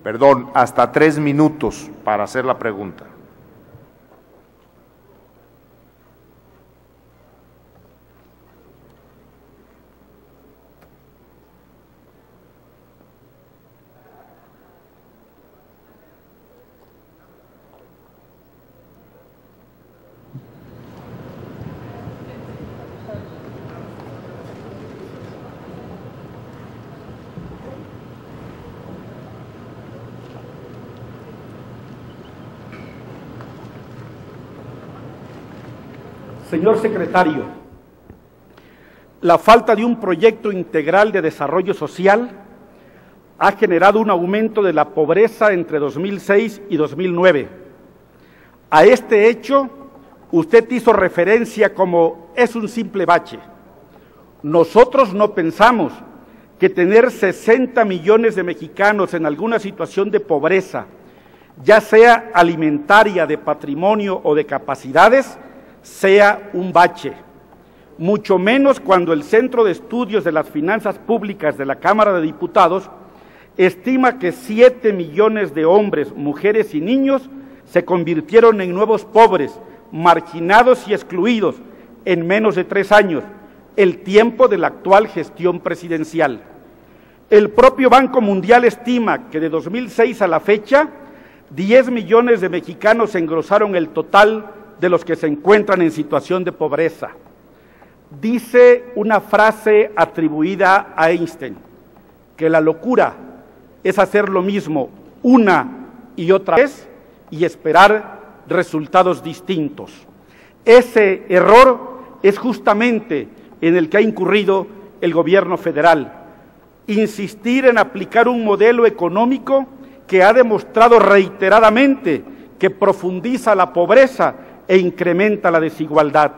Perdón, hasta 3 minutos para hacer la pregunta. Señor secretario, la falta de un proyecto integral de desarrollo social ha generado un aumento de la pobreza entre 2006 y 2009. A este hecho, usted hizo referencia como es un simple bache. Nosotros no pensamos que tener 60 millones de mexicanos en alguna situación de pobreza, ya sea alimentaria, de patrimonio o de capacidades, sea un bache, mucho menos cuando el Centro de Estudios de las Finanzas Públicas de la Cámara de Diputados estima que 7 millones de hombres, mujeres y niños se convirtieron en nuevos pobres, marginados y excluidos en menos de 3 años, el tiempo de la actual gestión presidencial. El propio Banco Mundial estima que de 2006 a la fecha, 10 millones de mexicanos engrosaron el total de los que se encuentran en situación de pobreza. Dice una frase atribuida a Einstein, que la locura es hacer lo mismo una y otra vez y esperar resultados distintos. Ese error es justamente en el que ha incurrido el gobierno federal. Insistir en aplicar un modelo económico que ha demostrado reiteradamente que profundiza la pobreza e incrementa la desigualdad.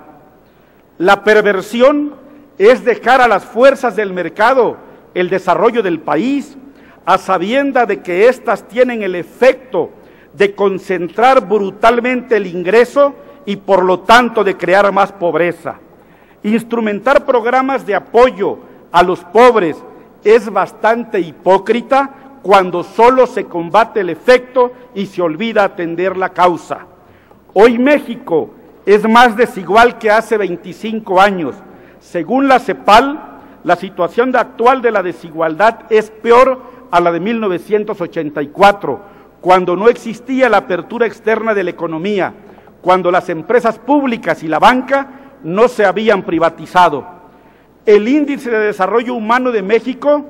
La perversión es dejar a las fuerzas del mercado el desarrollo del país, a sabienda de que éstas tienen el efecto de concentrar brutalmente el ingreso y por lo tanto de crear más pobreza. Instrumentar programas de apoyo a los pobres es bastante hipócrita cuando solo se combate el efecto y se olvida atender la causa. Hoy México es más desigual que hace 25 años. Según la CEPAL, la situación actual de la desigualdad es peor a la de 1984, cuando no existía la apertura externa de la economía, cuando las empresas públicas y la banca no se habían privatizado. El índice de desarrollo humano de México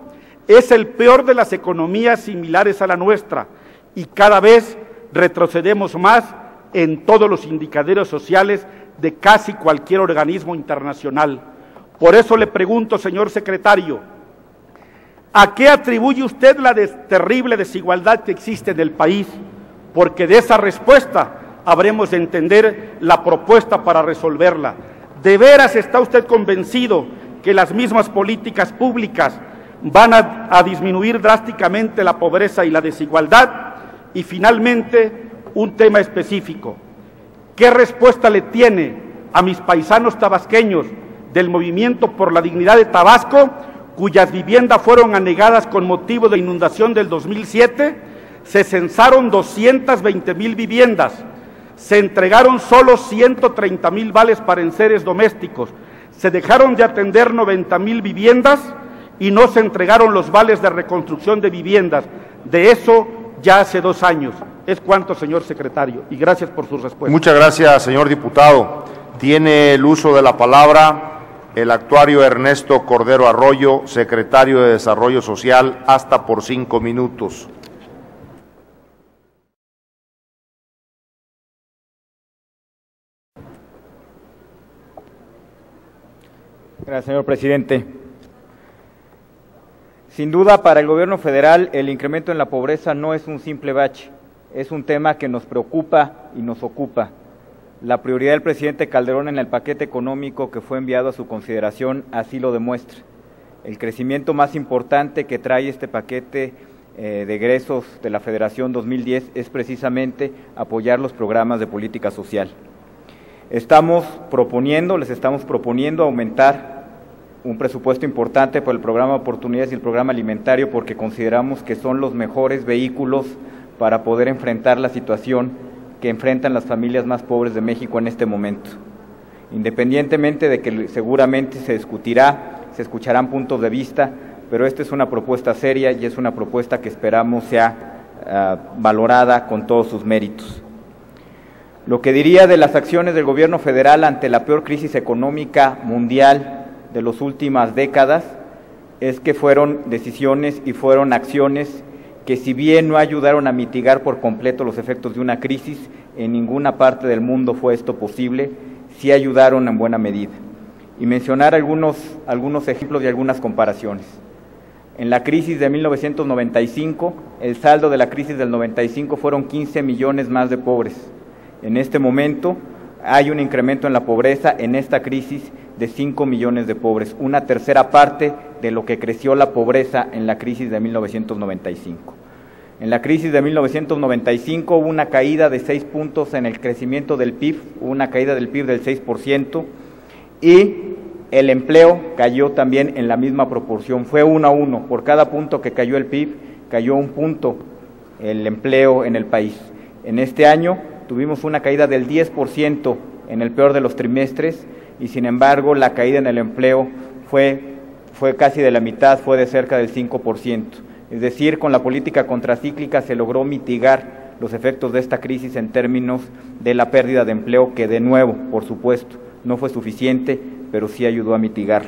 es el peor de las economías similares a la nuestra y cada vez retrocedemos más en todos los indicadores sociales de casi cualquier organismo internacional. Por eso le pregunto, señor secretario, ¿a qué atribuye usted la terrible desigualdad que existe en el país? Porque de esa respuesta habremos de entender la propuesta para resolverla. ¿De veras está usted convencido que las mismas políticas públicas van a disminuir drásticamente la pobreza y la desigualdad? Y finalmente, un tema específico. ¿Qué respuesta le tiene a mis paisanos tabasqueños del Movimiento por la Dignidad de Tabasco, cuyas viviendas fueron anegadas con motivo de la inundación del 2007? Se censaron 220,000 viviendas, se entregaron solo 130,000 vales para enseres domésticos, se dejaron de atender 90,000 viviendas y no se entregaron los vales de reconstrucción de viviendas. De eso ya hace 2 años. Es cuanto, señor secretario, y gracias por su respuesta. Muchas gracias, señor diputado. Tiene el uso de la palabra el actuario Ernesto Cordero Arroyo, secretario de Desarrollo Social, hasta por 5 minutos. Gracias, señor presidente. Sin duda, para el gobierno federal, el incremento en la pobreza no es un simple bache. Es un tema que nos preocupa y nos ocupa. La prioridad del presidente Calderón en el paquete económico que fue enviado a su consideración así lo demuestra. El crecimiento más importante que trae este paquete de egresos de la Federación 2010 es precisamente apoyar los programas de política social. Les estamos proponiendo aumentar un presupuesto importante por el programa Oportunidades y el programa alimentario, porque consideramos que son los mejores vehículos para poder enfrentar la situación que enfrentan las familias más pobres de México en este momento. Independientemente de que seguramente se escucharán puntos de vista, pero esta es una propuesta seria y es una propuesta que esperamos sea valorada con todos sus méritos. Lo que diría de las acciones del gobierno federal ante la peor crisis económica mundial de las últimas décadas es que fueron decisiones y fueron acciones que, si bien no ayudaron a mitigar por completo los efectos de una crisis, en ninguna parte del mundo fue esto posible, sí ayudaron en buena medida. Y mencionar algunos ejemplos y algunas comparaciones. En la crisis de 1995, el saldo de la crisis del 95 fueron 15 millones más de pobres. En este momento hay un incremento en la pobreza en esta crisis de 5 millones de pobres, una tercera parte de lo que creció la pobreza en la crisis de 1995. En la crisis de 1995 hubo una caída de 6 puntos en el crecimiento del PIB, hubo una caída del PIB del 6%, y el empleo cayó también en la misma proporción, fue 1 a 1, por cada punto que cayó el PIB, cayó 1 punto el empleo en el país. En este año tuvimos una caída del 10% en el peor de los trimestres, y sin embargo la caída en el empleo fue casi de la mitad, fue de cerca del 5%. Es decir, con la política contracíclica se logró mitigar los efectos de esta crisis en términos de la pérdida de empleo, que de nuevo, por supuesto, no fue suficiente, pero sí ayudó a mitigar.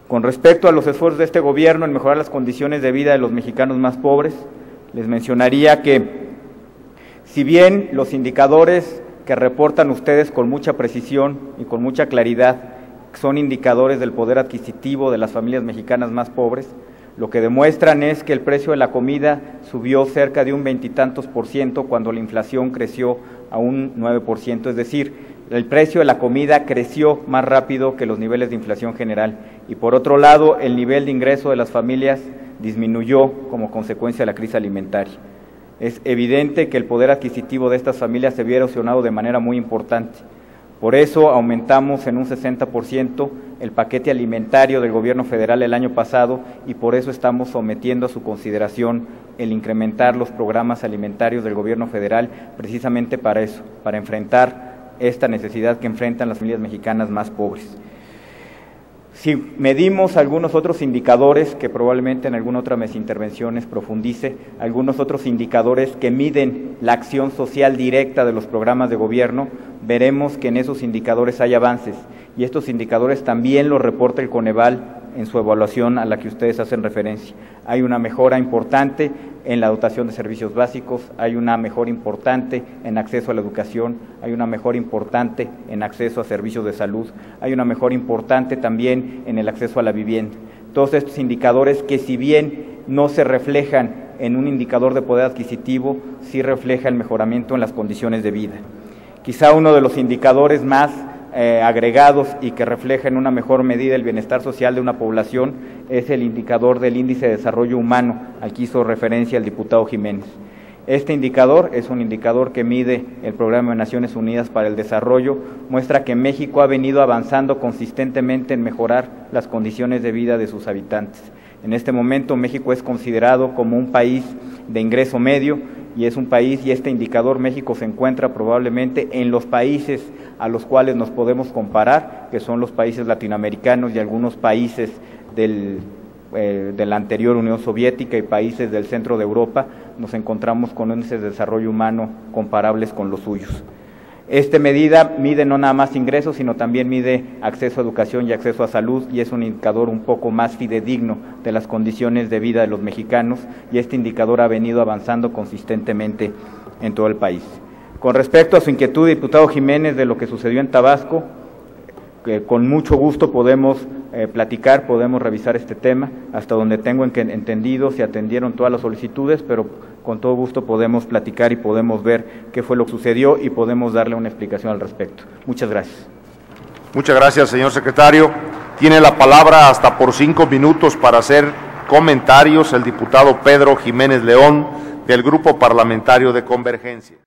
Con respecto a los esfuerzos de este gobierno en mejorar las condiciones de vida de los mexicanos más pobres, les mencionaría que, si bien los indicadores que reportan ustedes con mucha precisión y con mucha claridad son indicadores del poder adquisitivo de las familias mexicanas más pobres, lo que demuestran es que el precio de la comida subió cerca de un 20 y tantos % cuando la inflación creció a un 9%, es decir, el precio de la comida creció más rápido que los niveles de inflación general. Y por otro lado, el nivel de ingreso de las familias disminuyó como consecuencia de la crisis alimentaria. Es evidente que el poder adquisitivo de estas familias se vio erosionado de manera muy importante. Por eso aumentamos en un 60% el paquete alimentario del gobierno federal el año pasado, y por eso estamos sometiendo a su consideración el incrementar los programas alimentarios del gobierno federal, precisamente para eso, para enfrentar esta necesidad que enfrentan las familias mexicanas más pobres. Si medimos algunos otros indicadores, que probablemente en alguna otra de mis intervenciones profundice, algunos otros indicadores que miden la acción social directa de los programas de gobierno, veremos que en esos indicadores hay avances, y estos indicadores también los reporta el Coneval en su evaluación a la que ustedes hacen referencia. Hay una mejora importante en la dotación de servicios básicos, hay una mejora importante en acceso a la educación, hay una mejora importante en acceso a servicios de salud, hay una mejora importante también en el acceso a la vivienda. Todos estos indicadores que, si bien no se reflejan en un indicador de poder adquisitivo, sí refleja el mejoramiento en las condiciones de vida. Quizá uno de los indicadores más agregados y que refleja en una mejor medida el bienestar social de una población es el indicador del índice de desarrollo humano, al que hizo referencia el diputado Jiménez. Este indicador es un indicador que mide el Programa de Naciones Unidas para el Desarrollo, muestra que México ha venido avanzando consistentemente en mejorar las condiciones de vida de sus habitantes. En este momento México es considerado como un país de ingreso medio, y es un país, y este indicador, México se encuentra probablemente en los países a los cuales nos podemos comparar, que son los países latinoamericanos y algunos países de la anterior Unión Soviética y países del centro de Europa. Nos encontramos con índices de desarrollo humano comparables con los suyos. Esta medida mide no nada más ingresos, sino también mide acceso a educación y acceso a salud, y es un indicador un poco más fidedigno de las condiciones de vida de los mexicanos, y este indicador ha venido avanzando consistentemente en todo el país. Con respecto a su inquietud, diputado Jiménez, de lo que sucedió en Tabasco, que con mucho gusto podemos platicar, podemos revisar este tema. Hasta donde tengo entendido, se atendieron todas las solicitudes, pero con todo gusto podemos platicar y podemos ver qué fue lo que sucedió y podemos darle una explicación al respecto. Muchas gracias. Muchas gracias, señor secretario. Tiene la palabra hasta por 5 minutos para hacer comentarios el diputado Pedro Jiménez León, del Grupo Parlamentario de Convergencia.